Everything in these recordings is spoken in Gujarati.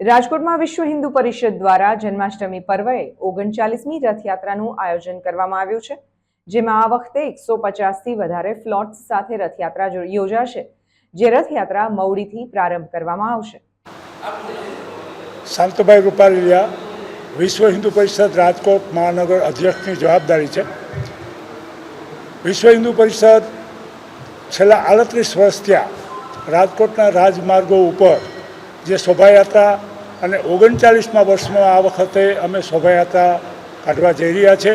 રાજકોટમાં વિશ્વ હિન્દુ પરિષદ દ્વારા જન્માષ્ટમી પર્વે 39મી રથયાત્રાનું આયોજન કરવામાં આવ્યું છે, જેમાં આ વખતે 150થી વધારે ફ્લોટ્સ સાથે રથયાત્રા યોજાશે, જે રથયાત્રા મવડીથી પ્રારંભ કરવામાં આવશે। શાંતભાઈ રૂપાલિયા વિશ્વ હિન્દુ પરિષદ રાજકોટ મહાનગર અધ્યક્ષની જવાબદારી છે। વિશ્વ હિન્દુ પરિષદ છેલ્લા 38 વર્ષ થયા રાજકોટના રાજમાર્ગો ઉપર જે શોભાયાત્રા અને 39મા વર્ષમાં આ વખતે અમે શોભાયાત્રા કાઢવા જઈ રહ્યા છે।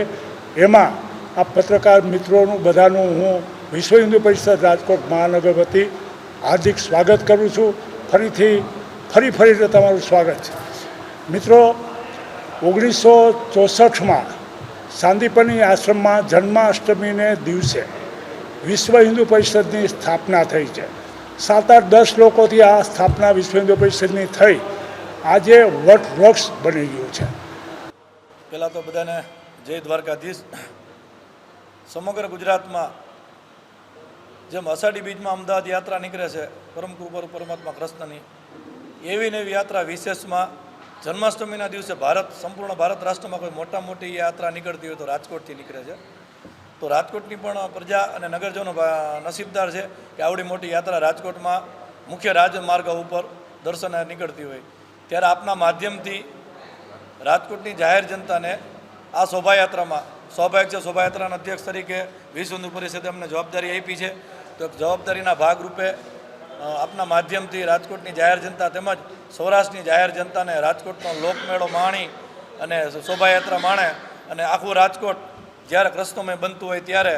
એમાં આ પત્રકાર મિત્રોનું બધાનું હું વિશ્વ હિન્દુ પરિષદ રાજકોટ મહાનગર વતી હાર્દિક સ્વાગત કરું છું। ફરીને તમારું સ્વાગત છે। મિત્રો, 1964માં સાંદીપની આશ્રમમાં જન્માષ્ટમીને દિવસે વિશ્વ હિન્દુ પરિષદની સ્થાપના થઈ છે। 7-8-10 લોકોથી આ સ્થાપના વિશ્વ હિન્દુ પરિષદની થઈ આજે વટવૃક્ષ બની ગયું છે। પહેલાં તો બધાને જય દ્વારકાધીશ। સમગ્ર ગુજરાતમાં જેમ અષાઢી બીજમાં અમદાવાદ યાત્રા નીકળે છે પરમ કૃપાળુ પરમાત્મા કૃષ્ણની, એવી ને એવી યાત્રા વિશેષમાં જન્માષ્ટમીના દિવસે સંપૂર્ણ ભારત રાષ્ટ્રમાં કોઈ મોટી યાત્રા નીકળતી હોય તો રાજકોટથી નીકળે છે। તો રાજકોટની પણ પ્રજા અને નગરજનો નસીબદાર છે કે આવડી મોટી યાત્રા રાજકોટમાં મુખ્ય રાજમાર્ગ ઉપર દર્શને નીકળતી હોય। ત્યારે આપના માધ્યમથી રાજકોટની જાહેર જનતાને આ શોભાયાત્રામાં સ્વાભાવિક છે, શોભાયાત્રાના અધ્યક્ષ તરીકે વિશ્વ હિન્દુ પરિષદે અમને જવાબદારી આપી છે। તો જવાબદારીના ભાગરૂપે આપના માધ્યમથી રાજકોટની જાહેર જનતા તેમજ સૌરાષ્ટ્રની જાહેર જનતાને રાજકોટનો લોકમેળો માણી અને શોભાયાત્રા માણે અને આખું રાજકોટ જ્યારે કૃષ્ણમય બનતું હોય ત્યારે